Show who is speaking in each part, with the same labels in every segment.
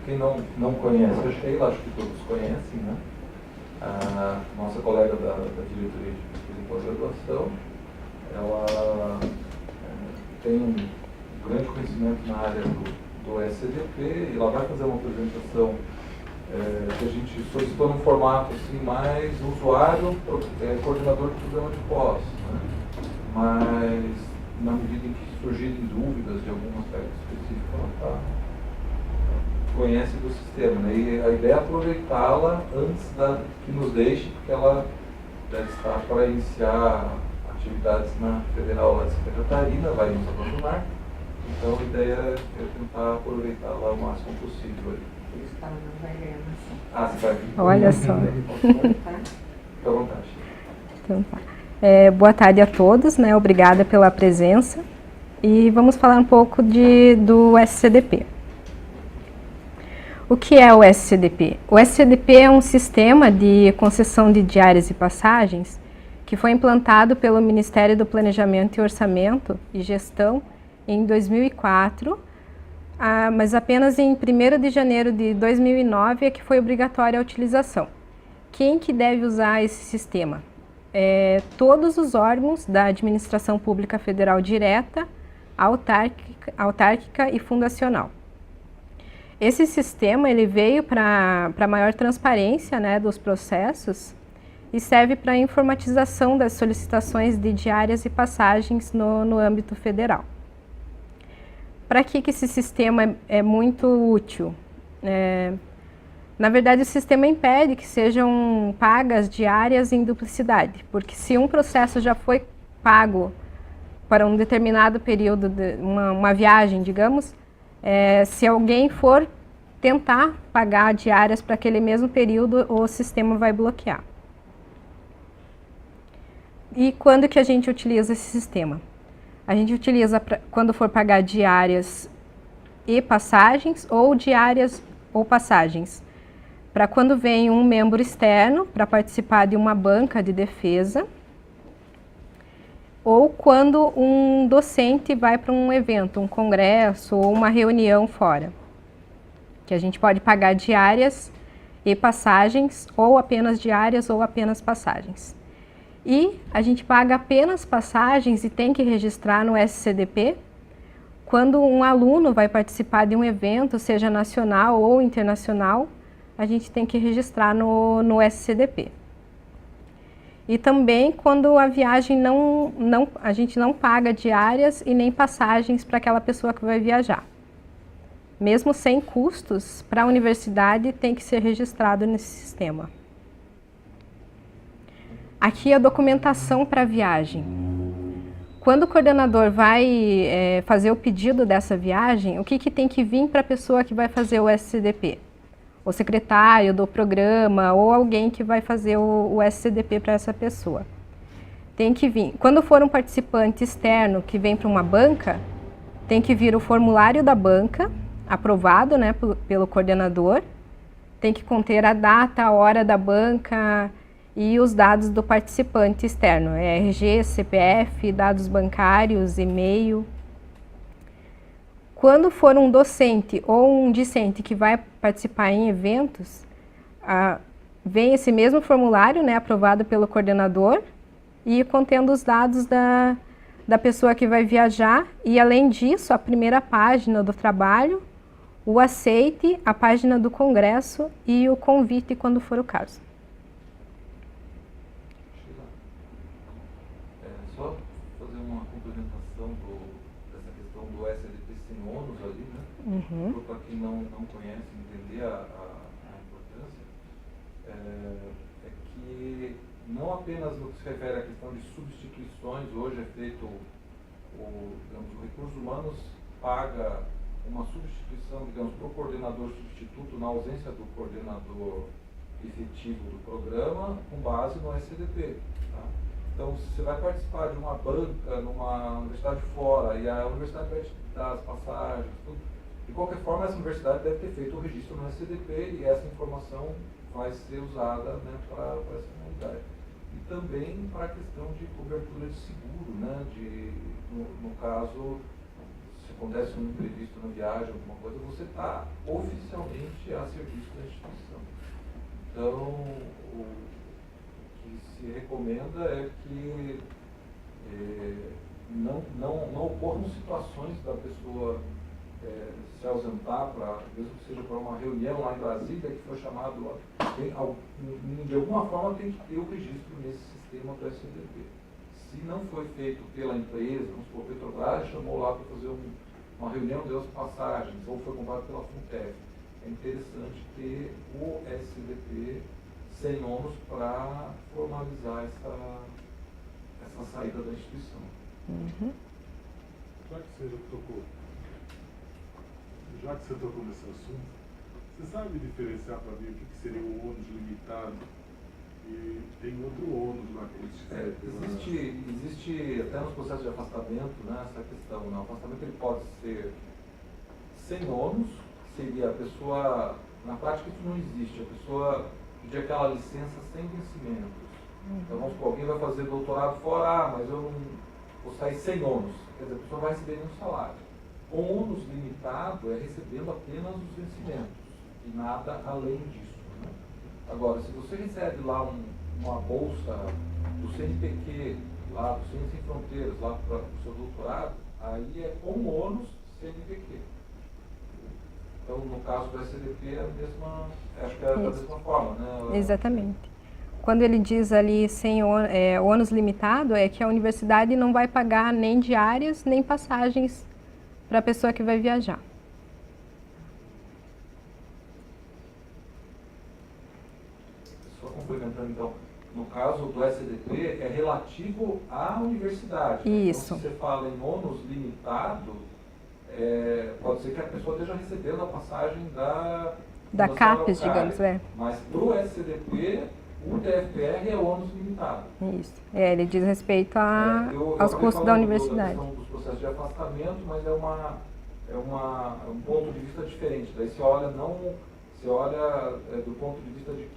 Speaker 1: quem não conhece a Sheila, acho que todos conhecem, né? A nossa colega da diretoria de pesquisa e pós-graduação, ela tem um grande conhecimento na área do SCDP, e ela vai fazer uma apresentação que a gente solicitou num formato assim, mais usuário, coordenador de programa de pós, né? Mas na medida em que surgirem dúvidas de algum aspecto específico, ela conhece do sistema, né? E a ideia é aproveitá-la antes que nos deixe, porque ela deve estar para iniciar atividades na Federal lá de Santa Catarina, vai nos abandonar. Então a ideia é tentar aproveitá-la o máximo possível.
Speaker 2: Ela não vai ler, assim.
Speaker 1: Ah, você vai vir?
Speaker 3: Olha só.
Speaker 1: Fica à vontade.
Speaker 3: Então, tá. Boa tarde a todos, né? Obrigada pela presença. E vamos falar um pouco do SCDP. O que é o SCDP? O SCDP é um sistema de concessão de diárias e passagens que foi implantado pelo Ministério do Planejamento e Orçamento e Gestão em 2004, mas apenas em 1º de janeiro de 2009 é que foi obrigatória a utilização. Quem que deve usar esse sistema? Todos os órgãos da administração pública federal direta, autárquica e fundacional. Esse sistema ele veio para maior transparência, né, dos processos e serve para a informatização das solicitações de diárias e passagens no âmbito federal. Para que esse sistema é muito útil? Na verdade, o sistema impede que sejam pagas diárias em duplicidade, porque se um processo já foi pago para um determinado período, uma viagem, digamos, se alguém for tentar pagar diárias para aquele mesmo período, o sistema vai bloquear. E quando que a gente utiliza esse sistema? A gente utiliza quando for pagar diárias e passagens, ou diárias ou passagens, para quando vem um membro externo para participar de uma banca de defesa, ou quando um docente vai para um evento, um congresso ou uma reunião fora, que a gente pode pagar diárias e passagens, ou apenas diárias ou apenas passagens. E a gente paga apenas passagens e tem que registrar no SCDP quando um aluno vai participar de um evento, seja nacional ou internacional, a gente tem que registrar no SCDP. E também quando a viagem a gente não paga diárias e nem passagens para aquela pessoa que vai viajar. Mesmo sem custos, para a universidade tem que ser registrado nesse sistema. Aqui é a documentação para a viagem. Quando o coordenador vai fazer o pedido dessa viagem, o que tem que vir para a pessoa que vai fazer o SCDP? O secretário do programa ou alguém que vai fazer o SCDP para essa pessoa. Tem que vir. Quando for um participante externo que vem para uma banca, tem que vir o formulário da banca, aprovado, né, pelo coordenador. Tem que conter a data, a hora da banca e os dados do participante externo, RG, CPF, dados bancários, e-mail. Quando for um docente ou um discente que vai participar em eventos, vem esse mesmo formulário, né, aprovado pelo coordenador e contendo os dados da pessoa que vai viajar e, além disso, a primeira página do trabalho, o aceite, a página do congresso e o convite quando for o caso.
Speaker 1: Só fazer uma complementação dessa questão do SCDP sem ônus ali, né? Para quem não conhece, entender a importância, é que não apenas no que se refere à questão de substituições, hoje é feito, digamos, o recursos humanos paga uma substituição, digamos, para o coordenador substituto na ausência do coordenador efetivo do programa, com base no SCDP. Tá? Então, se você vai participar de uma banca numa universidade fora e a universidade vai te dar as passagens, tudo, de qualquer forma, essa universidade deve ter feito o registro no SCDP e essa informação vai ser usada, né, para essa comunidade. E também para a questão de cobertura de seguro, né, no caso, se acontece um imprevisto na viagem, alguma coisa, você está oficialmente a serviço da instituição. Então, o que se recomenda é que não ocorram situações da pessoa se ausentar, mesmo que seja para uma reunião lá em Brasília, que foi chamado, de alguma forma tem que ter o registro nesse sistema do SCDP. Se não foi feito pela empresa, vamos supor, Petrobras chamou lá para fazer uma reunião de passagens, ou foi comprado pela Funtef, é interessante ter o SCDP sem ônus para formalizar essa saída da instituição.
Speaker 3: Uhum.
Speaker 4: Já que você tocou nesse assunto, você sabe diferenciar para mim o que seria o ônus limitado? E tem outro ônus lá que
Speaker 1: existe até nos processos de afastamento, né, essa questão. O afastamento ele pode ser sem ônus, seria a pessoa, na prática isso não existe, a pessoa pedir aquela licença sem vencimentos. Então vamos supor, alguém vai fazer doutorado fora, mas eu não vou sair sem ônus, quer dizer, a pessoa vai receber nenhum salário. O ônus limitado é recebendo apenas os vencimentos e nada além disso. Né? Agora, se você recebe lá uma bolsa do CNPq, lá do Ciência Sem Fronteiras, lá para o seu doutorado, aí é com ônus CNPq. Então, no caso do SCDP, é a mesma, acho que é da mesma forma, né?
Speaker 3: Exatamente. Quando ele diz ali sem ônus limitado, é que a universidade não vai pagar nem diárias, nem passagens para a pessoa que vai viajar.
Speaker 1: Só complementando, então, no caso do SCDP, é relativo à universidade.
Speaker 3: Isso.
Speaker 1: Então, se você fala em ônus limitado, pode ser que a pessoa esteja recebendo a passagem da
Speaker 3: CAPES, digamos,
Speaker 1: Mas para o SCDP, o TFPR é ônus limitado.
Speaker 3: Isso. Ele diz respeito aos custos da universidade.
Speaker 1: Da questão dos processos de afastamento, mas é um ponto de vista diferente. Daí você olha do ponto de vista de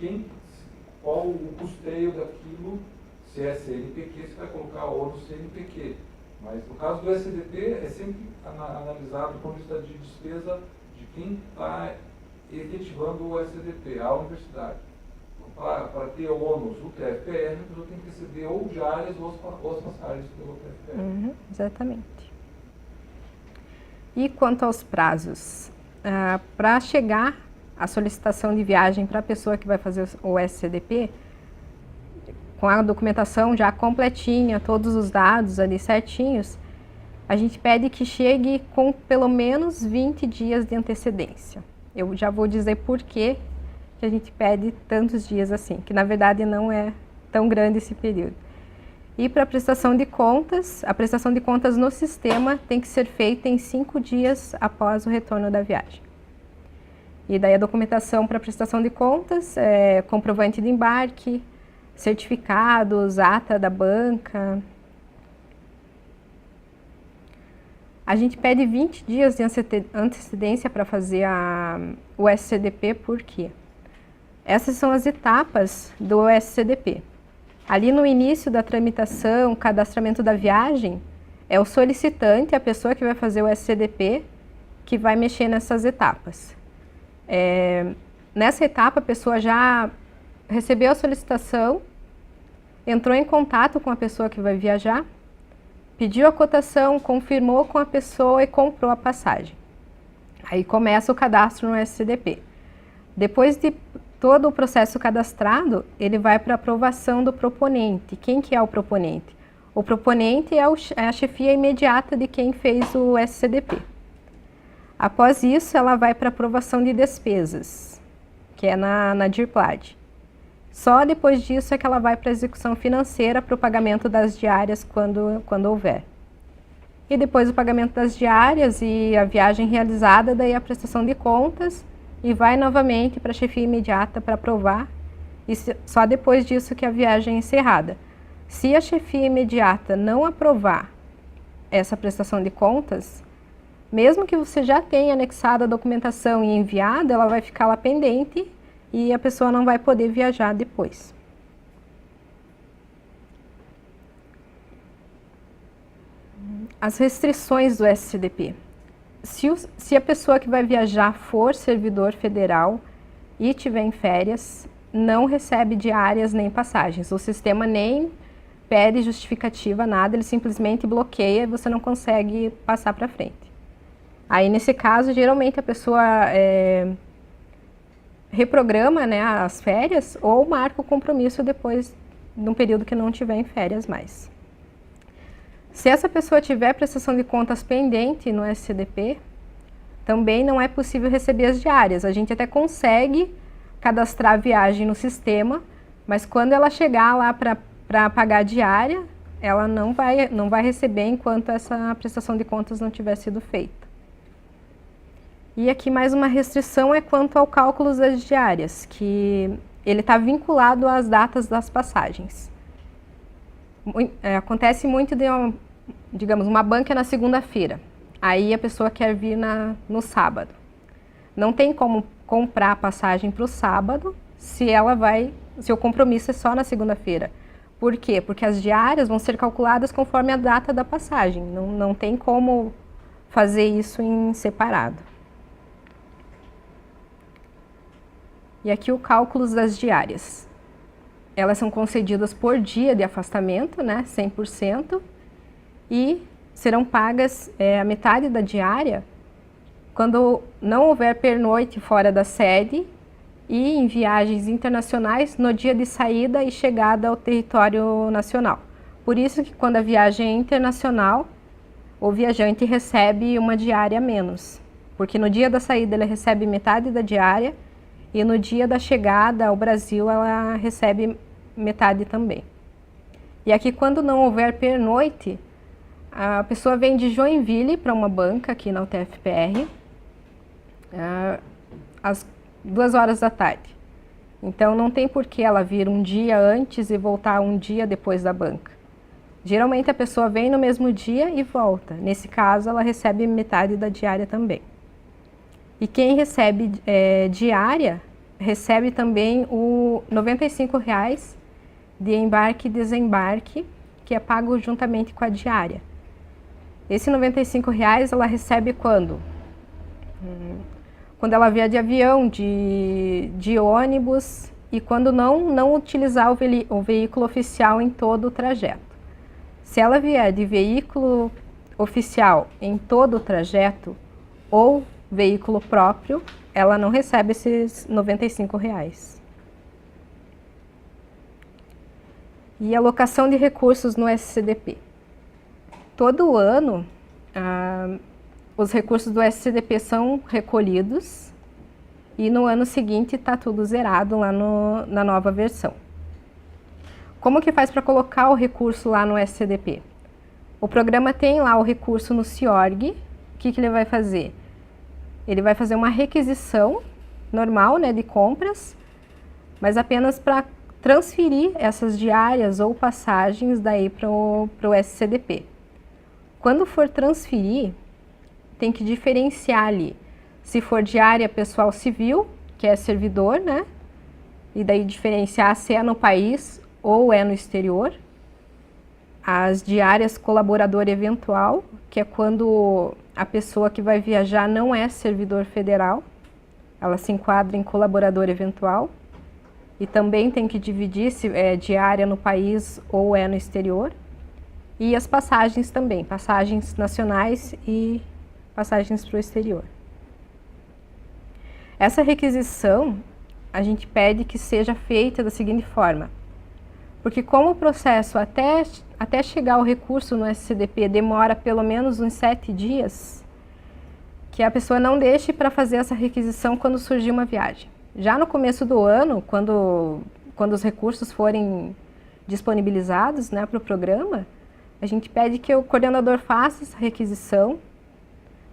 Speaker 1: qual o custeio daquilo, se é CNPq, você vai colocar ônus CNPq. Mas no caso do SCDP, é sempre analisado do ponto de vista de despesa de quem está efetivando o SCDP, a universidade. Para ter o ônus do TFPR, a pessoa tem que receber ou diárias ou as passagens pelo TFPR.
Speaker 3: Exatamente. E quanto aos prazos? Para chegar a solicitação de viagem para a pessoa que vai fazer o SCDP, com a documentação já completinha, todos os dados ali certinhos, a gente pede que chegue com pelo menos 20 dias de antecedência. Eu já vou dizer por que a gente pede tantos dias assim, que na verdade não é tão grande esse período. E para a prestação de contas no sistema tem que ser feita em 5 dias após o retorno da viagem. E daí a documentação para prestação de contas é comprovante de embarque, certificados, ata da banca. A gente pede 20 dias de antecedência para fazer o SCDP, por quê? Essas são as etapas do SCDP. Ali no início da tramitação, cadastramento da viagem, é o solicitante, a pessoa que vai fazer o SCDP, que vai mexer nessas etapas. Nessa etapa, a pessoa já recebeu a solicitação, entrou em contato com a pessoa que vai viajar, pediu a cotação, confirmou com a pessoa e comprou a passagem. Aí começa o cadastro no SCDP. Depois de todo o processo cadastrado, ele vai para a aprovação do proponente. Quem que é o proponente? O proponente é a chefia imediata de quem fez o SCDP. Após isso, ela vai para a aprovação de despesas, que é na DIRPLAD. Só depois disso é que ela vai para a execução financeira, para o pagamento das diárias, quando houver. E depois do pagamento das diárias e a viagem realizada, daí a prestação de contas, e vai novamente para a chefia imediata para aprovar, e só depois disso que a viagem é encerrada. Se a chefia imediata não aprovar essa prestação de contas, mesmo que você já tenha anexado a documentação e enviado, ela vai ficar lá pendente e a pessoa não vai poder viajar depois. As restrições do SCDP. se a pessoa que vai viajar for servidor federal e tiver em férias, não recebe diárias nem passagens. O sistema nem pede justificativa, nada, ele simplesmente bloqueia e você não consegue passar para frente. Aí, nesse caso, geralmente a pessoa reprograma, né, as férias ou marca o compromisso depois de um período que não tiver em férias mais. Se essa pessoa tiver prestação de contas pendente no SCDP, também não é possível receber as diárias. A gente até consegue cadastrar a viagem no sistema, mas quando ela chegar lá para pagar a diária, ela não vai receber enquanto essa prestação de contas não tiver sido feita. E aqui mais uma restrição é quanto ao cálculo das diárias, que ele está vinculado às datas das passagens. Acontece muito de, digamos, uma banca na segunda-feira, aí a pessoa quer vir no sábado. Não tem como comprar a passagem para o sábado se o compromisso é só na segunda-feira. Por quê? Porque as diárias vão ser calculadas conforme a data da passagem. Não tem como fazer isso em separado. E aqui o cálculo das diárias. Elas são concedidas por dia de afastamento, né, 100%, e serão pagas a metade da diária quando não houver pernoite fora da sede e em viagens internacionais no dia de saída e chegada ao território nacional. Por isso que quando a viagem é internacional, o viajante recebe uma diária a menos, porque no dia da saída ele recebe metade da diária e no dia da chegada ao Brasil ela recebe metade também. E aqui, quando não houver pernoite, a pessoa vem de Joinville para uma banca aqui na UTF-PR às 2 horas da tarde. Então não tem por que ela vir um dia antes e voltar um dia depois da banca. Geralmente a pessoa vem no mesmo dia e volta. Nesse caso, ela recebe metade da diária também. E quem recebe diária, recebe também o R$ 95,00 de embarque e desembarque, que é pago juntamente com a diária. Esse R$ 95,00 ela recebe quando? Quando ela vier de avião, de ônibus e quando não utilizar o veículo oficial em todo o trajeto. Se ela vier de veículo oficial em todo o trajeto ou veículo próprio, ela não recebe esses R$ 95,00. E alocação de recursos no SCDP. Todo ano, os recursos do SCDP são recolhidos e no ano seguinte está tudo zerado lá na nova versão. Como que faz para colocar o recurso lá no SCDP? O programa tem lá o recurso no CIORG. O que ele vai fazer? Ele vai fazer uma requisição normal, né, de compras, mas apenas para transferir essas diárias ou passagens daí para o SCDP. Quando for transferir, tem que diferenciar ali. Se for diária pessoal civil, que é servidor, né? E daí diferenciar se é no país ou é no exterior. As diárias colaborador eventual, que é quando a pessoa que vai viajar não é servidor federal, ela se enquadra em colaborador eventual. E também tem que dividir se é diária no país ou é no exterior. E as passagens também, passagens nacionais e passagens para o exterior. Essa requisição, a gente pede que seja feita da seguinte forma. Porque como o processo até chegar o recurso no SCDP demora pelo menos uns 7 dias, que a pessoa não deixe para fazer essa requisição quando surgir uma viagem. Já no começo do ano, quando os recursos forem disponibilizados, né, para o programa, a gente pede que o coordenador faça essa requisição,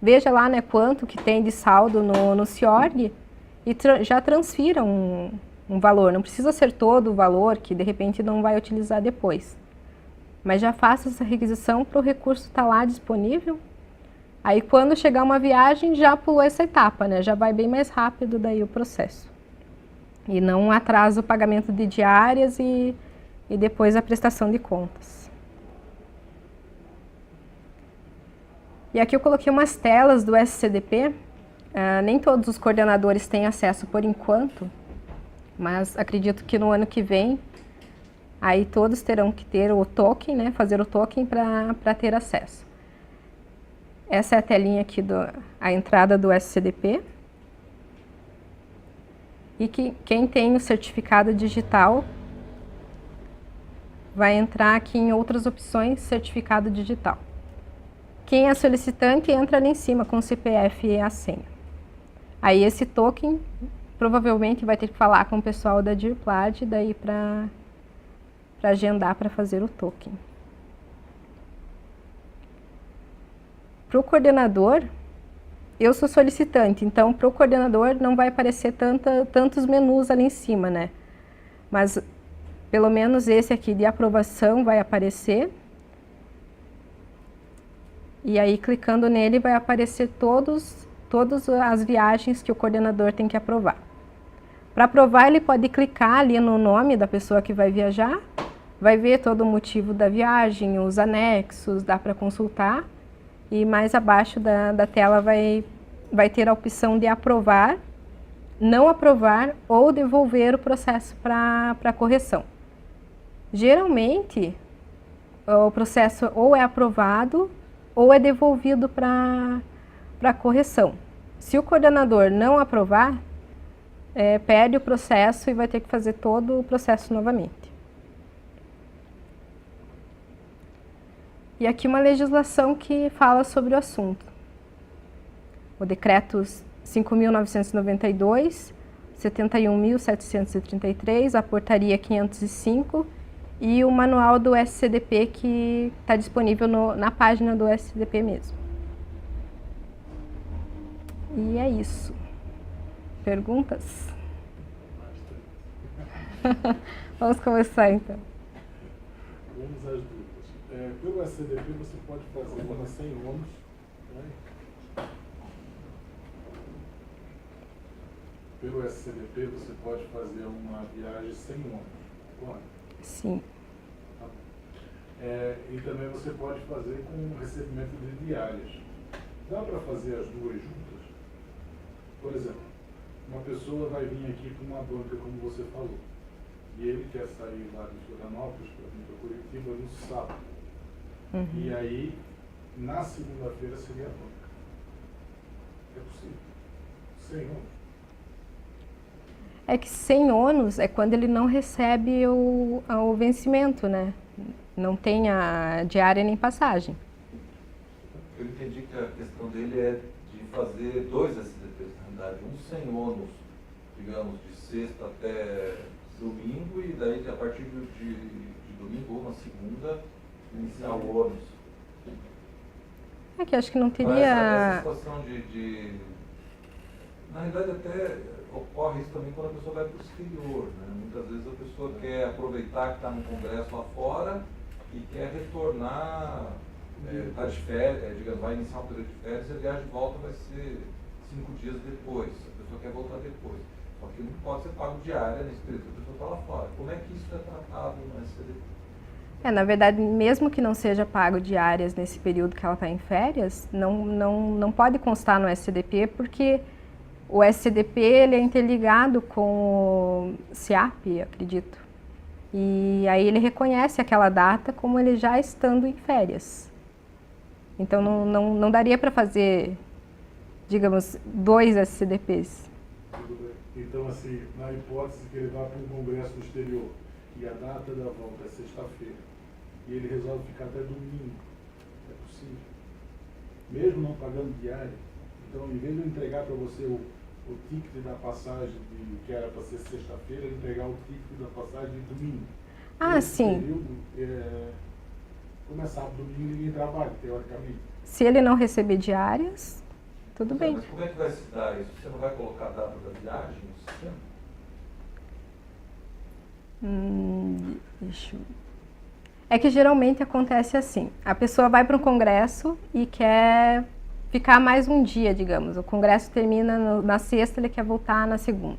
Speaker 3: veja lá, né, quanto que tem de saldo no CIORG e já transfira um valor. Não precisa ser todo o valor que de repente não vai utilizar depois. Mas já faça essa requisição para o recurso estar lá disponível. Aí quando chegar uma viagem já pulou essa etapa, né? Já vai bem mais rápido daí o processo. E não atrasa o pagamento de diárias e depois a prestação de contas. E aqui eu coloquei umas telas do SCDP. Nem todos os coordenadores têm acesso por enquanto, mas acredito que no ano que vem, aí todos terão que ter o token, né, fazer o token para ter acesso. Essa é a telinha aqui, a entrada do SCDP. E quem tem o certificado digital vai entrar aqui em outras opções, certificado digital. Quem é solicitante entra ali em cima com o CPF e a senha. Aí esse token provavelmente vai ter que falar com o pessoal da DIRPLAD daí para agendar para fazer o token. Para o coordenador, eu sou solicitante, então para o coordenador não vai aparecer tantos menus ali em cima, né? Mas pelo menos esse aqui de aprovação vai aparecer. E aí clicando nele vai aparecer todas as viagens que o coordenador tem que aprovar. Para aprovar, ele pode clicar ali no nome da pessoa que vai viajar, vai ver todo o motivo da viagem, os anexos, dá para consultar. E mais abaixo da tela vai ter a opção de aprovar, não aprovar ou devolver o processo para correção. Geralmente, o processo ou é aprovado ou é devolvido para correção. Se o coordenador não aprovar, perde o processo e vai ter que fazer todo o processo novamente. E aqui uma legislação que fala sobre o assunto. O decreto 5.992, 71.733, a portaria 505 e o manual do SCDP que está disponível na página do SCDP mesmo. E é isso. Perguntas? Vamos começar então.
Speaker 4: Vamos às dúvidas. Pelo SCDP você pode fazer uma sem ônus, né? Pelo SCDP você pode fazer uma viagem sem ônus, correto?
Speaker 3: Sim.
Speaker 4: Tá. E também você pode fazer com recebimento de diárias. Dá para fazer as duas juntas? Por exemplo, uma pessoa vai vir aqui para uma banca, como você falou, e ele quer sair lá de Florianópolis para vir para Curitiba no sábado.
Speaker 3: Uhum.
Speaker 4: E aí, na segunda-feira seria a banca. É possível. Sem ônus.
Speaker 3: É que sem ônus é quando ele não recebe o vencimento, né? Não tem a diária nem passagem.
Speaker 1: Eu entendi que a questão dele é de fazer dois SCDPs, na realidade. Um sem ônus, digamos, de sexta até domingo, e daí a partir de domingo ou na segunda, iniciar o ônus.
Speaker 3: É que acho que não teria...
Speaker 1: Essa situação na realidade até ocorre isso também quando a pessoa vai para o exterior, né? Muitas vezes a pessoa quer aproveitar que está no congresso lá fora e quer retornar, está de férias, digamos, vai iniciar um período de férias e a viagem de volta vai ser 5 dias depois. A pessoa quer voltar depois. Só que não pode ser pago diária nesse período que a pessoa está lá fora. Como é que isso é tratado no SCDP?
Speaker 3: Na verdade, mesmo que não seja pago diárias nesse período que ela está em férias, não pode constar no SCDP, porque o SCDP ele é interligado com o CIAP, acredito. E aí ele reconhece aquela data como ele já estando em férias. Então não daria para fazer, digamos, 2 SCDPs.
Speaker 4: Tudo bem. Então, assim, na hipótese que ele vá para um congresso no exterior e a data da volta é sexta-feira, e ele resolve ficar até domingo, é possível. Mesmo não pagando diária. Então, em vez de eu entregar para você o ticket da passagem que era para ser sexta-feira, ele entregar o ticket da passagem de domingo.
Speaker 3: Sim.
Speaker 4: Período, como é sábado, domingo, ninguém trabalha, teoricamente.
Speaker 3: Se ele não receber diárias, tudo bem.
Speaker 1: Mas como é que vai se dar isso? Você não vai colocar a data da viagem no sistema?
Speaker 3: Deixa eu... É que geralmente acontece assim, a pessoa vai para um congresso e quer ficar mais um dia, digamos. O congresso termina na sexta, ele quer voltar na segunda.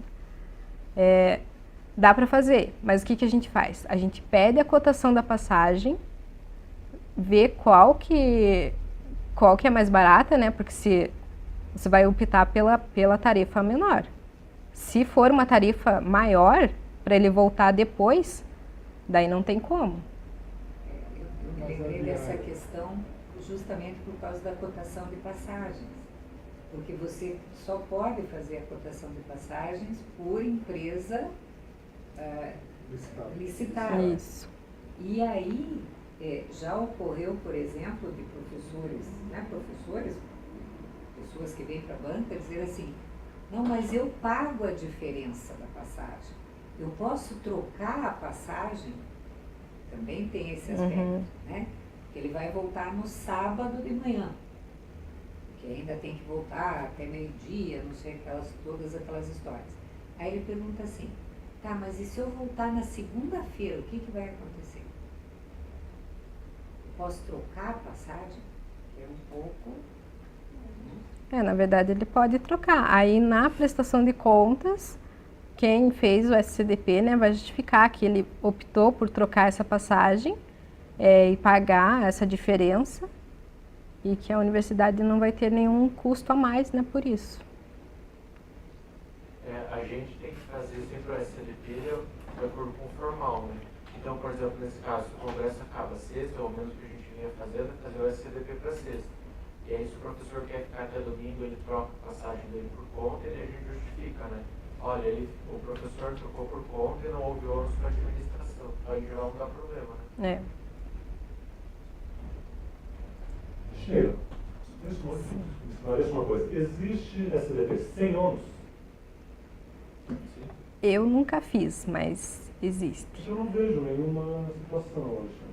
Speaker 3: Dá para fazer, mas o que a gente faz? A gente pede a cotação da passagem, vê qual que qual que é mais barata, né? Porque se você vai optar pela tarifa menor. Se for uma tarifa maior, para ele voltar depois, daí não tem como.
Speaker 2: Eu me lembrei dessa questão justamente por causa da cotação de passagens. Porque você só pode fazer a cotação de passagens por empresa licitada.
Speaker 3: Isso.
Speaker 2: E aí, já ocorreu, por exemplo, de professores, né, pessoas que vêm para a banca dizer assim, não, mas eu pago a diferença da passagem. Eu posso trocar a passagem, também tem esse aspecto, né? Que ele vai voltar no sábado de manhã, que ainda tem que voltar até meio-dia, não sei, todas aquelas histórias. Aí ele pergunta assim, tá, mas e se eu voltar na segunda-feira, o que vai acontecer? Eu posso trocar a passagem? É um pouco...
Speaker 3: Na verdade, ele pode trocar. Aí, na prestação de contas, quem fez o SCDP, né, vai justificar que ele optou por trocar essa passagem e pagar essa diferença e que a universidade não vai ter nenhum custo a mais, né, por isso.
Speaker 5: A gente tem que fazer sempre o SCDP de acordo com o formal, né? Então, por exemplo, nesse caso, se o congresso acaba sexta, ou menos o que a gente vinha fazendo, é fazer o SCDP para sexta. E aí, se o professor quer ficar até domingo, ele troca a passagem dele por conta e aí a gente justifica, né? Olha, o professor trocou por conta e não houve ônus para a administração. Então, em geral, não dá problema, né?
Speaker 6: Sheila, esclareça uma coisa. Existe SCDP sem ônus?
Speaker 3: Eu nunca fiz, mas existe.
Speaker 6: Eu não vejo nenhuma situação, Alexandre.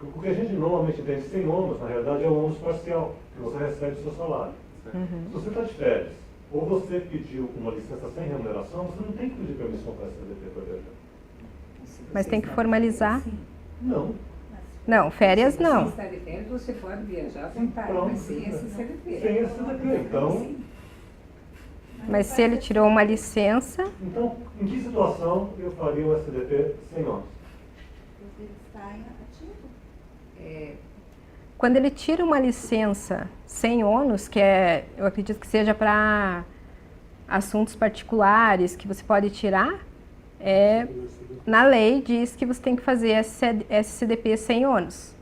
Speaker 6: O que a gente normalmente entende sem ônus, na realidade, é o ônus parcial, que você recebe do seu salário. Se você está de férias, ou você pediu uma licença sem remuneração, você não tem que pedir permissão para a SCDP para viajar.
Speaker 3: Mas tem que formalizar?
Speaker 6: Não.
Speaker 3: Não, férias não.
Speaker 2: Se você está de férias, você pode viajar à vontade, mas sem SCDP.
Speaker 6: Sem SCDP, então...
Speaker 3: Mas se ele tirou uma licença...
Speaker 6: Então, em que situação eu faria o SCDP sem ônus?
Speaker 7: Ele está ativo.
Speaker 3: Quando ele tira uma licença sem ônus, que eu acredito que seja para assuntos particulares que você pode tirar, na lei diz que você tem que fazer SCDP sem ônus.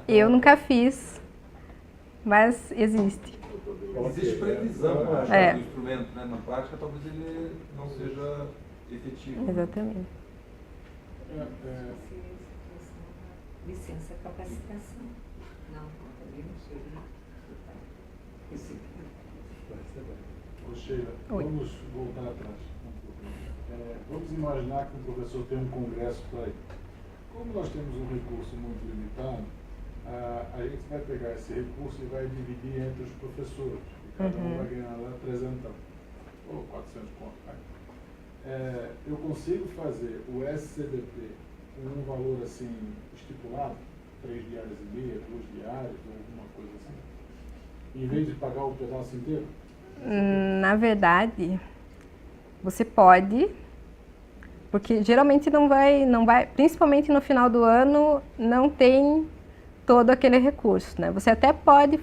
Speaker 3: Eu nunca fiz, mas existe.
Speaker 1: Existe previsão, eu acho, do instrumento, né? Na prática, talvez ele não seja efetivo.
Speaker 3: Exatamente.
Speaker 2: Licença capacitação. Não, também não sei.
Speaker 4: Ô Sheila, vamos voltar atrás. Vamos imaginar que o professor tem um congresso para ir. Como nós temos um recurso muito limitado, a gente vai pegar esse recurso e vai dividir entre os professores. E cada um vai ganhar lá 300 ou 400 contos. Eu consigo fazer o SCDP com um valor assim estipulado, 3 diárias e meia, 2 diárias, ou alguma coisa assim, em vez de pagar o pedaço inteiro?
Speaker 3: Na verdade, você pode, porque geralmente não vai, principalmente no final do ano, não tem todo aquele recurso, né? Você até pode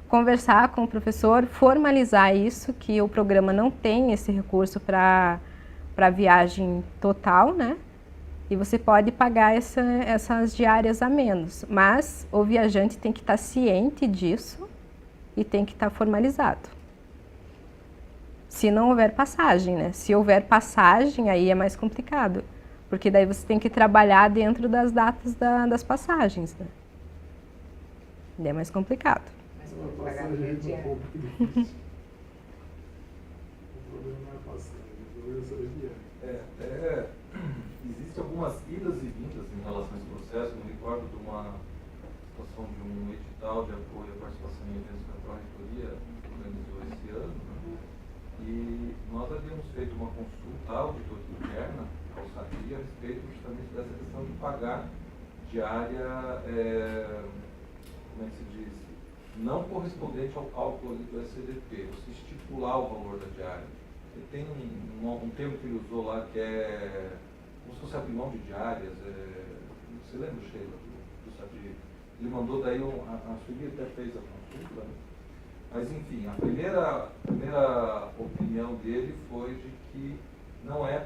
Speaker 3: conversar com o professor, formalizar isso, que o programa não tem esse recurso para viagem total, né? E você pode pagar essas diárias a menos, mas o viajante tem que estar ciente disso e tem que estar formalizado. Se não houver passagem, né? Se houver passagem, aí é mais complicado, porque daí você tem que trabalhar dentro das datas das passagens, né? Daí é mais complicado.
Speaker 2: Mas
Speaker 4: A
Speaker 2: vou pagar
Speaker 4: passagem é um
Speaker 2: diário.
Speaker 4: pouco difícil. O problema não é a passagem, o problema são as diárias.
Speaker 1: Existem algumas idas e vindas em relação a esse processo. Me recordo de uma situação de um edital de apoio à participação em eventos que a Pró-Reitoria organizou esse ano, né? E nós havíamos feito uma consulta à auditoria interna, ao SACRI, a respeito justamente dessa questão de pagar diária, como é que se diz, não correspondente ao cálculo ali do SCDP, você estipular o valor da diária. Ele tem um termo que ele usou lá que é como se fosse abrir mão de diárias. Você lembra, Sheila, do SACRI? ele mandou daí, a Sueli até fez a consulta, né? Mas enfim, a primeira opinião dele foi de que não é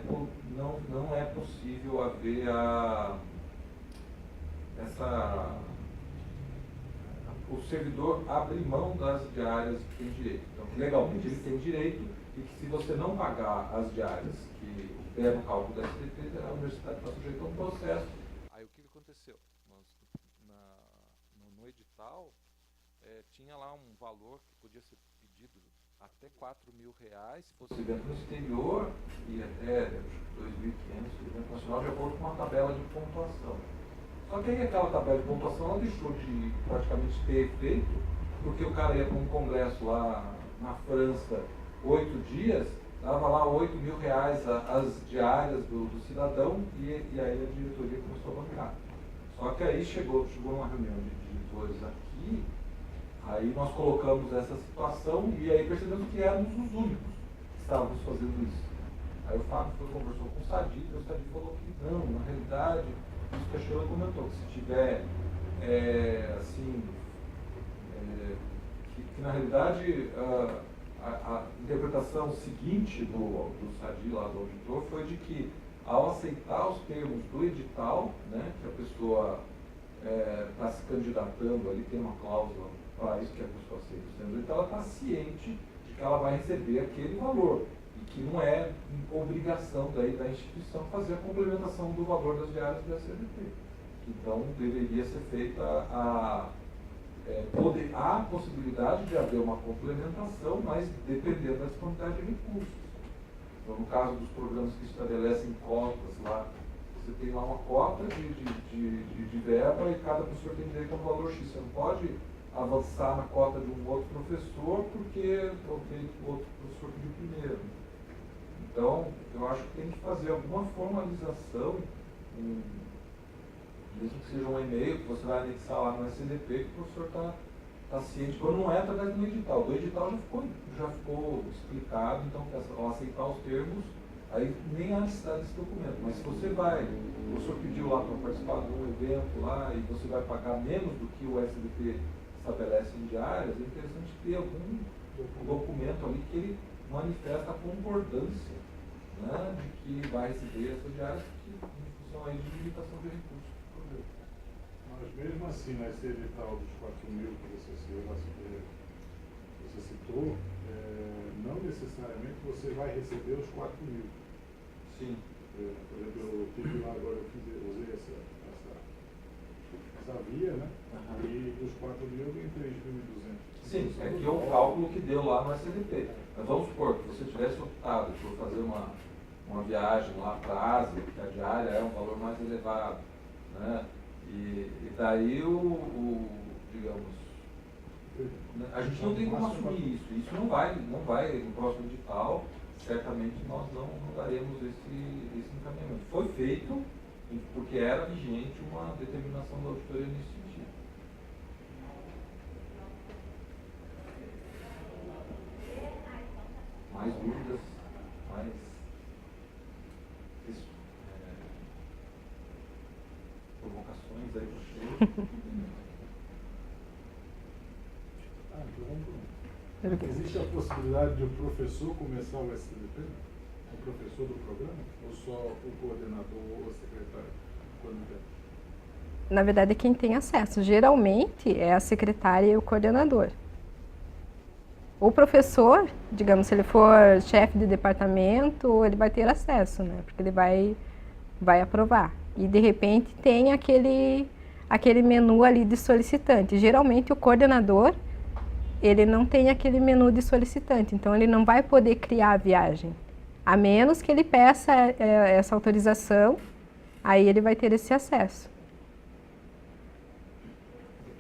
Speaker 1: possível haver o servidor abrir mão das diárias que tem direito. Então, legalmente ele tem direito, e que se você não pagar as diárias que der no cálculo da SDP, a universidade está sujeita a um processo. Aí o que aconteceu? No edital, tinha lá um valor que podia ser pedido até R$4.000, se fosse evento no exterior, e até 2.500 evento nacional, de acordo com uma tabela de pontuação. Só que aí aquela tabela de pontuação ela deixou de praticamente ter efeito, porque o cara ia para um congresso lá na França 8 dias, dava lá R$8.000 as diárias do cidadão, e aí a diretoria começou a bancar. Só que aí chegou uma reunião de diretores aqui, aí nós colocamos essa situação e aí percebemos que éramos os únicos que estávamos fazendo isso. Aí o Fábio conversou com o Sadi, e o Sadi falou que não, na realidade, isso que a Sheila comentou, que se tiver, que na realidade a interpretação seguinte do Sadi, lá do auditor, foi de que ao aceitar os termos do edital, né, que a pessoa está se candidatando, ali tem uma cláusula para isso que a pessoa aceita o termo do edital, ela está ciente de que ela vai receber aquele valor, e que não é obrigação daí da instituição fazer a complementação do valor das diárias da CDP. Então, deveria ser feita a possibilidade de haver uma complementação, mas dependendo da disponibilidade de recursos. Então, no caso dos programas que estabelecem cotas lá, você tem lá uma cota de verba e cada professor tem direito a um valor X. Você não pode avançar na cota de um outro professor porque o outro professor pediu primeiro. Então, eu acho que tem que fazer alguma formalização, mesmo que seja um e-mail que você vai anexar lá no SDP, que o professor está ciente, quando não é através do edital. Do edital já ficou explicado, então, ao aceitar os termos, aí nem há necessidade desse documento. Mas se você o professor pediu lá para participar de um evento lá e você vai pagar menos do que o SDP estabelece em diárias, é interessante ter algum documento ali que ele manifesta a concordância, né, de que vai receber essas diárias em função aí de limitação de recursos.
Speaker 4: Mas mesmo assim, nesse edital dos 4.000 que você citou, não necessariamente você vai receber os 4.000.
Speaker 1: Sim.
Speaker 4: Por exemplo, eu tive lá agora, usei essa via, né? Uhum. E dos 4.000 eu ganhei 3.200.
Speaker 1: Sim, é que é o cálculo que deu lá no SDP. Mas vamos supor que você tivesse optado por fazer uma viagem lá para a Ásia, que a diária é um valor mais elevado, né? E daí digamos, a gente não tem como assumir isso. Isso não vai no próximo edital, certamente nós não daremos esse encaminhamento. Foi feito porque era vigente uma determinação da auditoria nesse sentido. Mais dúvidas, mais provocações aí para o cheiro.
Speaker 4: Então existe a possibilidade de o professor começar o SDP? O professor do programa? Ou só o coordenador ou a secretária?
Speaker 3: Na verdade, quem tem acesso geralmente é a secretária e o coordenador. O professor, digamos, se ele for chefe de departamento, ele vai ter acesso, né? Porque ele vai aprovar. E, de repente, tem aquele menu ali de solicitante. Geralmente, o coordenador, ele não tem aquele menu de solicitante. Então, ele não vai poder criar a viagem. A menos que ele peça essa autorização, aí ele vai ter esse acesso.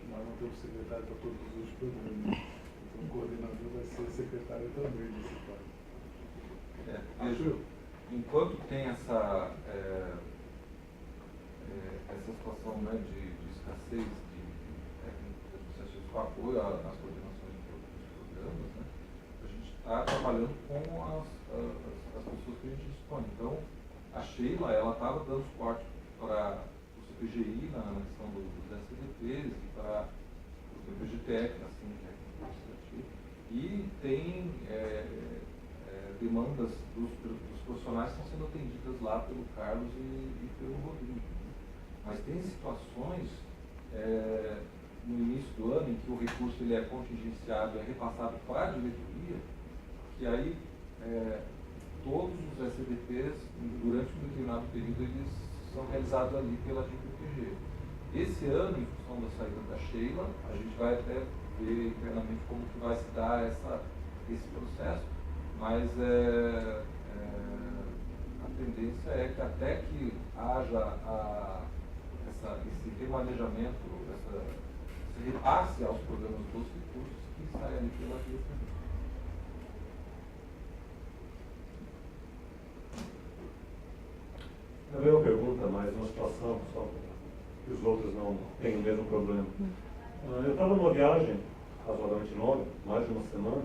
Speaker 4: Nós não temos secretário para todos os programas. Então, o coordenador vai ser secretário também nesse caso.
Speaker 1: Enquanto tem essa situação, né, de escassez de técnicos administrativos com apoio às coordenações dos programas, né, a gente está trabalhando com as pessoas que a gente dispõe. Então, a Sheila, ela estava dando suporte para o PGI na questão dos SDPs e para o PGTEC, assim, que é administrativo. E tem demandas dos profissionais que estão sendo atendidas lá pelo Carlos e pelo Rodrigo. Mas tem situações no início do ano em que o recurso ele é contingenciado, é repassado para a diretoria, que aí todos os SDPs, durante um determinado período, eles são realizados ali pela DPPG. Esse ano, em função da saída da Sheila, a gente vai até ver internamente como que vai se dar esse processo, mas a tendência é que até que haja esse remanejamento, esse repasse aos programas dos recursos que saia ali pela DPPG.
Speaker 6: Também uma pergunta, mais uma situação, só que os outros não têm o mesmo problema. Eu estava numa viagem razoavelmente longa, mais de uma semana,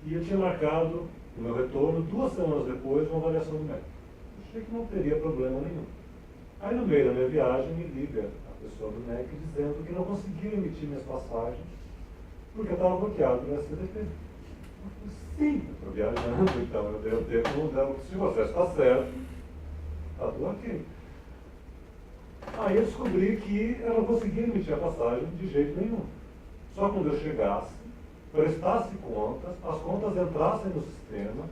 Speaker 6: e eu tinha marcado o meu retorno 2 semanas depois uma avaliação do médico. Achei que não teria problema nenhum. Aí no meio da minha viagem me liga a pessoa do MEC dizendo que não conseguia emitir minhas passagens porque eu estava bloqueado no SCDP. Eu falei, sim, eu estou viajando, então eu devo ter como, se o processo está certo, está tudo ok. Aí eu descobri que ela não conseguia emitir a passagem de jeito nenhum. Só quando eu chegasse, prestasse contas, as contas entrassem no sistema,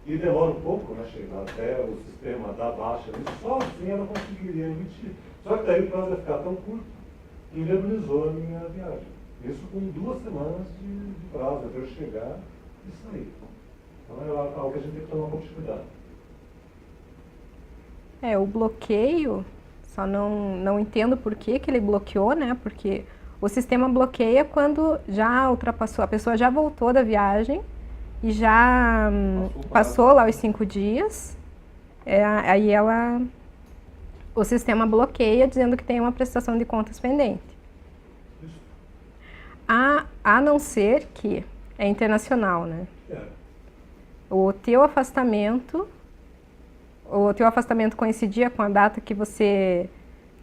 Speaker 6: e demora um pouco, né, chegar até o sistema dar baixa, só assim ela conseguiria emitir. Só que daí o prazo ia ficar tão curto, que inviabilizou a minha viagem. Isso com 2 semanas de prazo, até eu chegar e sair. Então é algo que a gente tem que tomar um pouco de cuidado.
Speaker 3: O bloqueio, só não entendo por que ele bloqueou, né? Porque o sistema bloqueia quando já ultrapassou, a pessoa já voltou da viagem e já passou lá os 5 dias, aí o sistema bloqueia dizendo que tem uma prestação de contas pendente. A não ser que é internacional, né? O teu afastamento coincidia com a data que você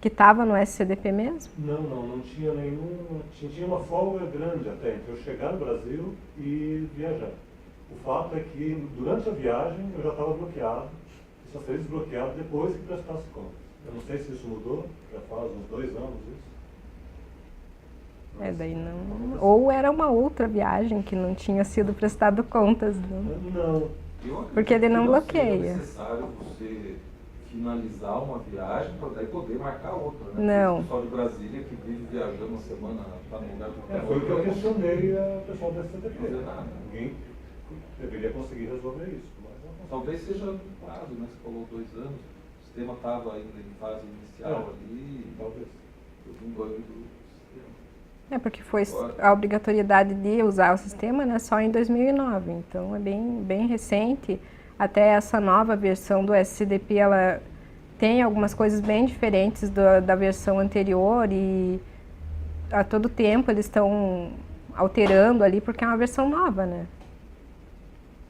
Speaker 3: estava no SCDP mesmo?
Speaker 6: Não tinha nenhum. Tinha uma folga grande até entre eu chegar no Brasil e viajar. O fato é que durante a viagem eu já estava bloqueado, e só seria desbloqueado depois que prestasse contas. Eu não sei se isso mudou, já faz uns 2 anos isso.
Speaker 3: Daí não. Ou era uma outra viagem que não tinha sido prestado contas.
Speaker 6: Não.
Speaker 3: Porque ele não bloqueia.
Speaker 1: É necessário você finalizar uma viagem para daí poder marcar outra, né?
Speaker 3: Não.
Speaker 1: O pessoal de Brasília que vive viajando uma semana, está no lugar do
Speaker 6: Foi o que eu questionei a pessoal da SCDP.
Speaker 1: Não fazer nada.
Speaker 6: Ninguém deveria conseguir resolver isso. Mas não.
Speaker 1: Talvez seja um prazo, né? Você falou 2 anos, o sistema estava ainda em fase inicial ali.
Speaker 6: Talvez.
Speaker 1: Houve um banho do sistema.
Speaker 3: Porque foi a obrigatoriedade de usar o sistema, né, só em 2009, então é bem recente. Até essa nova versão do SCDP, ela tem algumas coisas bem diferentes da versão anterior e a todo tempo eles estão alterando ali porque é uma versão nova, né?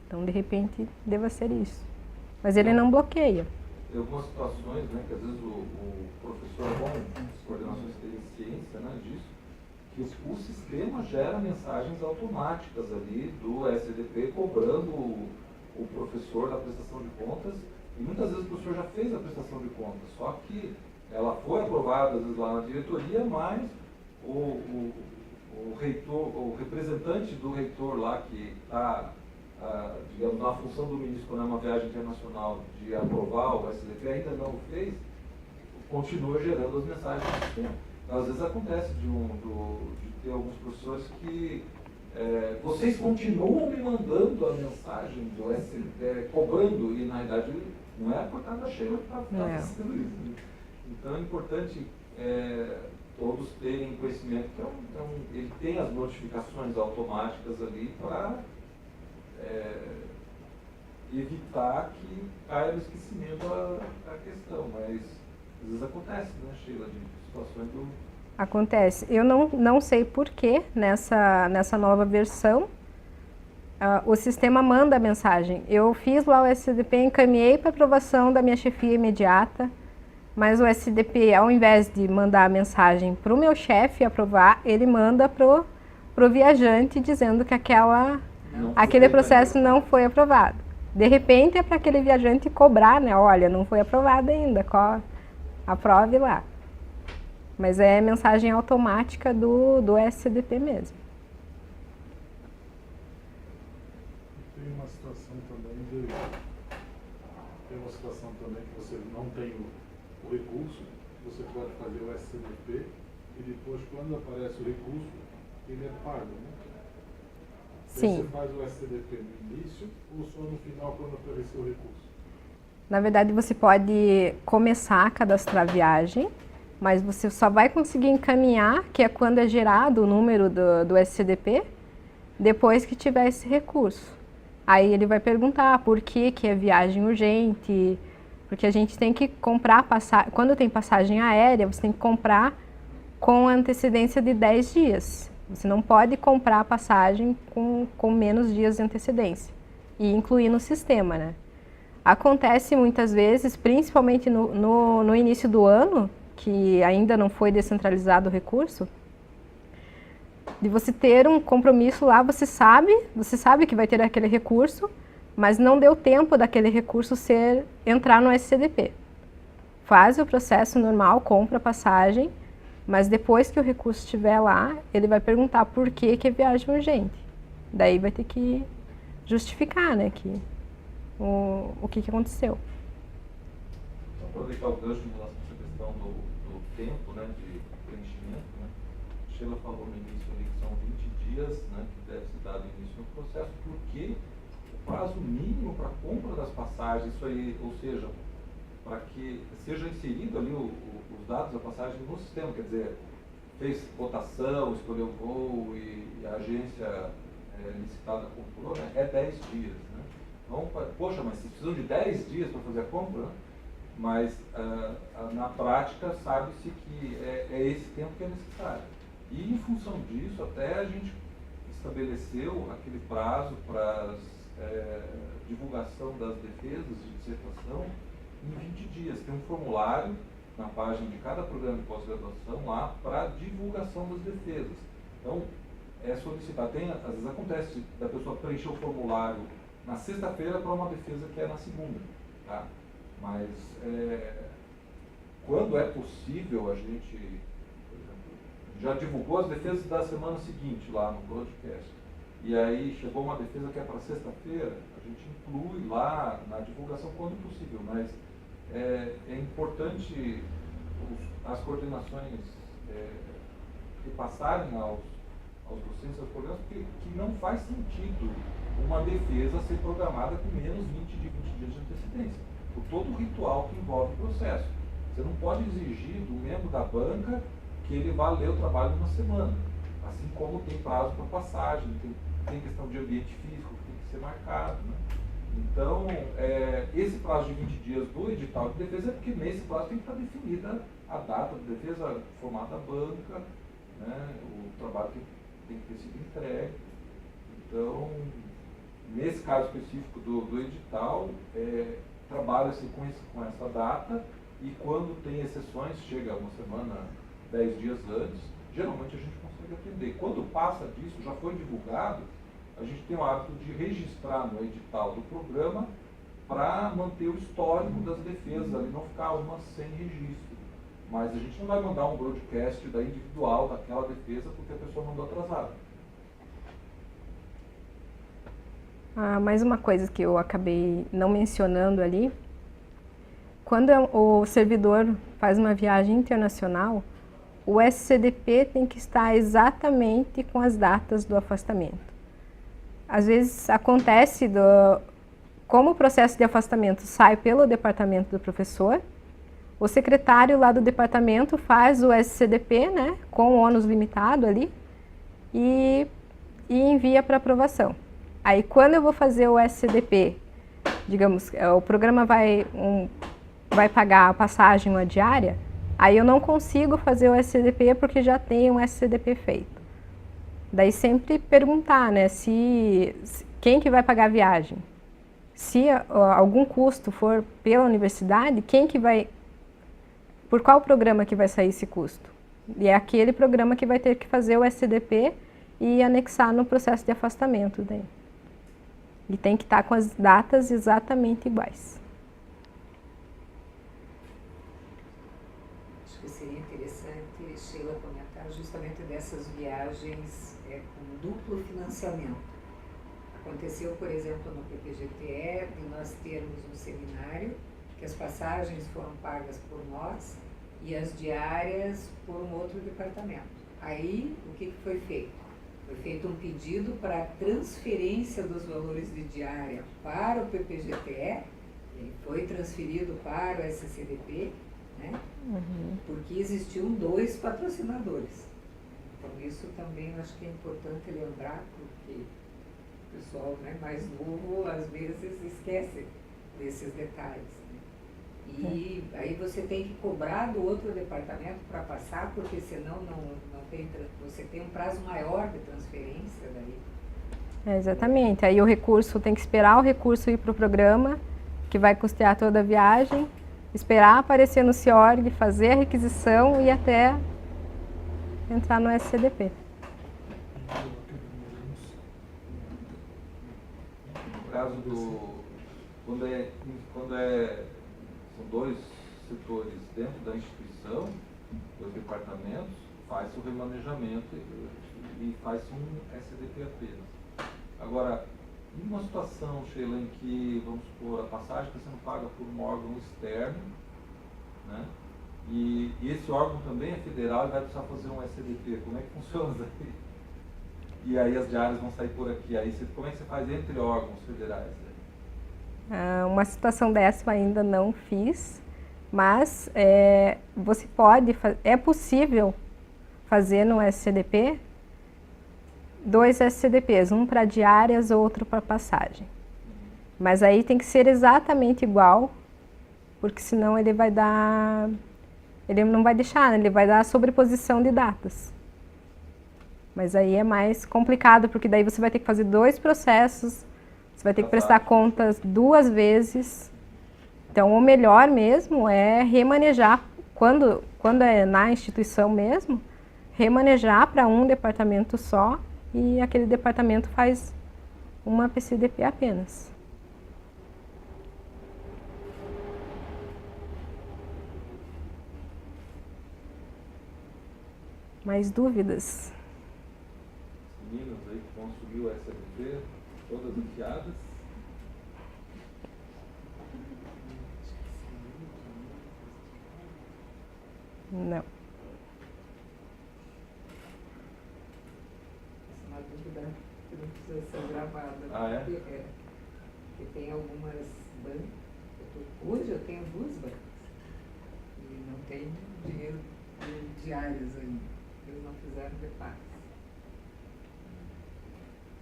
Speaker 3: Então, de repente, deva ser isso. Mas ele não bloqueia.
Speaker 1: Tem algumas situações, né, que às vezes o professor, bom, as coordenações têm ciência, né, disso, que o sistema gera mensagens automáticas ali do SCDP cobrando o professor da prestação de contas, e muitas vezes o professor já fez a prestação de contas, só que ela foi aprovada às vezes lá na diretoria, mas o reitor, o representante do reitor lá que está, digamos, na função do ministro quando é uma viagem internacional de aprovar o SCDP, ainda não o fez, continua gerando as mensagens do sistema. Às vezes acontece de ter alguns professores que vocês continuam me mandando a mensagem do SCDP, cobrando, e na realidade não é a portada cheia que está fazendo isso. Então é importante todos terem conhecimento que ele tem as notificações automáticas ali para evitar que caia no esquecimento a questão, mas às vezes acontece, né, Sheila, de situações do...
Speaker 3: Acontece. Eu não sei por que nessa nova versão o sistema manda a mensagem. Eu fiz lá o SCDP, encaminhei para aprovação da minha chefia imediata, Mas o SDP, ao invés de mandar a mensagem para o meu chefe aprovar, ele manda pro viajante dizendo que aquele processo não foi aprovado. De repente é para aquele viajante cobrar, né? Olha, não foi aprovado ainda, aprove lá. Mas é mensagem automática do SDP mesmo.
Speaker 4: Tem uma situação também que você não tem o recurso, você pode fazer o SDP e depois, quando aparece o recurso, ele é pago, né?
Speaker 3: Sim.
Speaker 4: Você faz o SDP no início ou só no final, quando aparecer o recurso?
Speaker 3: Na verdade, você pode começar a cadastrar a viagem, mas você só vai conseguir encaminhar, que é quando é gerado o número do SDP, depois que tiver esse recurso. Aí ele vai perguntar por que é viagem urgente, porque a gente tem que comprar passagem. Quando tem passagem aérea, você tem que comprar com antecedência de 10 dias. Você não pode comprar a passagem com menos dias de antecedência e incluir no sistema, né? Acontece muitas vezes, principalmente no início do ano, que ainda não foi descentralizado o recurso, de você ter um compromisso lá, você sabe que vai ter aquele recurso, mas não deu tempo daquele recurso entrar no SCDP. Faz o processo normal, compra a passagem, mas depois que o recurso estiver lá, ele vai perguntar por que é viagem urgente. Daí vai ter que justificar, né, o que aconteceu.
Speaker 1: Só aproveitar o gancho em relação a essa questão do tempo, né, de preenchimento, né? Sheila falou no início ali que são 20 dias, né, que deve ser dado início no processo, porque o prazo mínimo para a compra das passagens, isso aí, ou seja, para que seja inserido ali os dados da passagem no sistema, quer dizer, fez votação, escolheu o voo e a agência licitada comprou, né, é 10 dias, né? Então, poxa, mas vocês precisam de 10 dias para fazer a compra, né? Mas na prática sabe-se que é esse tempo que é necessário. E em função disso, até a gente estabeleceu aquele prazo para divulgação das defesas de dissertação em 20 dias. Tem um formulário na página de cada programa de pós-graduação lá para divulgação das defesas. Então, é solicitar. Às vezes acontece da pessoa preencher o formulário na sexta-feira para uma defesa que é na segunda, tá? Mas quando é possível, a gente, por exemplo, já divulgou as defesas da semana seguinte lá no broadcast. E aí chegou uma defesa que é para sexta-feira, a gente inclui lá na divulgação quando possível, mas é importante as coordenações repassarem aos docentes dos programas, porque que não faz sentido uma defesa ser programada com menos 20 dias de antecedência, por todo o ritual que envolve o processo. Você não pode exigir do membro da banca que ele vá ler o trabalho numa semana, assim como tem prazo para passagem, tem questão de ambiente físico que tem que ser marcado, né? Então, esse prazo de 20 dias do edital de defesa é porque nesse prazo tem que estar definida a data de defesa, o formato da banca, né? O trabalho tem que ter sido entregue. Então, nesse caso específico do edital, trabalha-se com essa data e quando tem exceções, chega uma semana, 10 dias antes, geralmente a gente consegue atender. Quando passa disso, já foi divulgado, a gente tem o hábito de registrar no edital do programa para manter o histórico das defesas, ali não ficar uma sem registro. Mas a gente não vai mandar um broadcast da individual daquela defesa porque a pessoa mandou atrasado.
Speaker 3: Mais uma coisa que eu acabei não mencionando ali, quando o servidor faz uma viagem internacional, o SCDP tem que estar exatamente com as datas do afastamento. Às vezes acontece, como o processo de afastamento sai pelo departamento do professor, o secretário lá do departamento faz o SCDP, né, com o ônus limitado ali, e envia para aprovação. Aí quando eu vou fazer o SCDP, digamos, o programa vai pagar a passagem ou a diária, aí eu não consigo fazer o SCDP porque já tem um SCDP feito. Daí sempre perguntar, né, quem que vai pagar a viagem? Se algum custo for pela universidade, quem que vai por qual programa que vai sair esse custo? E é aquele programa que vai ter que fazer o SDP e anexar no processo de afastamento daí. E tem que estar com as datas exatamente iguais.
Speaker 2: Acho que seria interessante, Sheila, comentar justamente dessas viagens com duplo financiamento. Aconteceu, por exemplo, no PPGTE, de nós termos um seminário que as passagens foram pagas por nós e as diárias por um outro departamento. Aí, o que foi feito? Foi feito um pedido para transferência dos valores de diária para o PPGTE, ele foi transferido para o SCDP, né? Porque existiam 2 patrocinadores. Então, isso também eu acho que é importante lembrar, porque o pessoal, né, mais novo às vezes esquece desses detalhes. E aí você tem que cobrar do outro departamento para passar, porque senão você tem um prazo maior de transferência daí.
Speaker 3: Exatamente. Aí o recurso, tem que esperar o recurso ir para o programa, que vai custear toda a viagem, esperar aparecer no CIORG, fazer a requisição e até entrar no SCDP.
Speaker 1: No caso são 2 setores dentro da instituição, 2 departamentos, faz-se o remanejamento e faz-se um SDP apenas. Agora, em uma situação, Sheila, em que, vamos supor, a passagem está sendo paga por um órgão externo, né? E esse órgão também é federal e vai precisar fazer um SDP, como é que funciona isso aí? E aí as diárias vão sair por aqui, como é que você faz entre órgãos federais?
Speaker 3: Uma situação dessa eu ainda não fiz, mas você é possível fazer no SCDP 2 SCDPs, um para diárias, outro para passagem. Mas aí tem que ser exatamente igual, porque senão ele não vai deixar, ele vai dar sobreposição de datas. Mas aí é mais complicado, porque daí você vai ter que fazer 2 processos, você vai ter que prestar contas 2 vezes. Então, o melhor mesmo é remanejar, quando é na instituição mesmo, remanejar para um departamento só e aquele departamento faz uma PCDP apenas. Mais dúvidas?
Speaker 1: Meninas aí que vão subir o SLP, todas enfiadas.
Speaker 3: Não.
Speaker 2: Essa é uma dúvida que não precisa ser gravada.
Speaker 1: Ah, é?
Speaker 2: Porque tem algumas bancas. Hoje eu tenho 2 bancas e não tenho dinheiro diários ainda. Eles não fizeram repasse.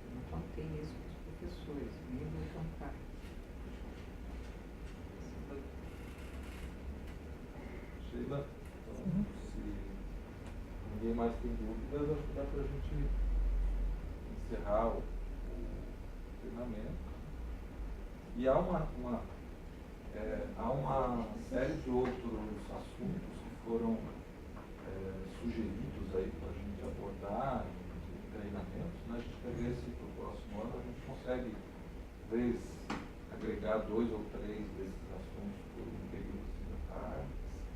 Speaker 2: Eu não contei isso com os professores, nem vou contar.
Speaker 1: Sheila, então, se ninguém mais tem dúvidas, acho que dá para a gente encerrar o treinamento. E há uma série de outros assuntos que foram sugeridos aí para a gente abordar em treinamentos, né? A gente quer ver se para o próximo ano a gente consegue, talvez, agregar 2 ou 3 desses assuntos por um período da tarde,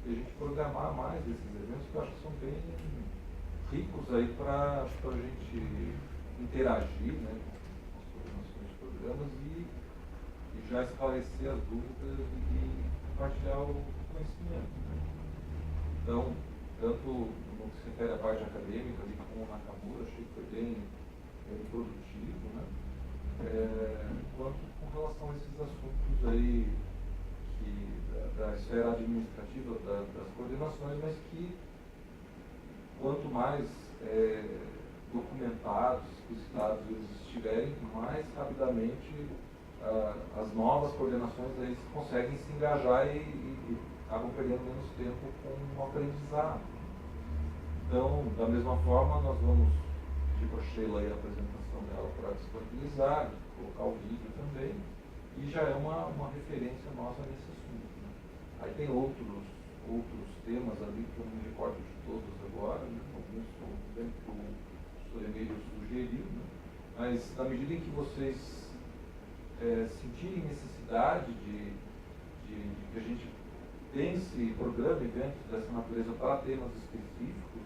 Speaker 1: e a gente programar mais esses eventos que eu acho que são bem ricos aí para a gente interagir, né, com as coordenações de programas e já esclarecer as dúvidas e compartilhar o conhecimento. Né? Então, tanto no que se refere à parte acadêmica, ali com o Nakamura, achei que foi bem produtivo, né? Quanto com relação a esses assuntos aí da esfera administrativa das coordenações, mas que quanto mais documentados, explicitados eles estiverem, mais rapidamente as novas coordenações aí conseguem se engajar e acabam perdendo menos tempo com o aprendizado. Então, da mesma forma, nós vamos pedir para a Sheila aí a apresentação dela para disponibilizar, colocar o vídeo também, e já é uma referência nossa nesse assunto. Né? Aí tem outros outros temas ali que eu não me recordo de todos agora, né? Alguns bem que o Solemeiro sugeriu, né? Mas na medida em que vocês sentirem necessidade de que a gente pense, programe eventos dessa natureza para temas específicos,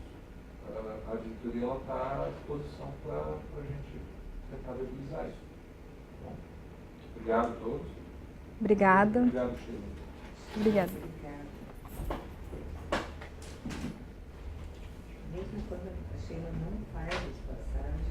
Speaker 1: a diretoria está à disposição para a gente tentar viabilizar isso. Bom, obrigado a todos.
Speaker 3: Obrigada.
Speaker 1: Obrigado, Sheila.
Speaker 3: Obrigada.
Speaker 2: Obrigada. Mesmo quando a Sheila não faz as passagens,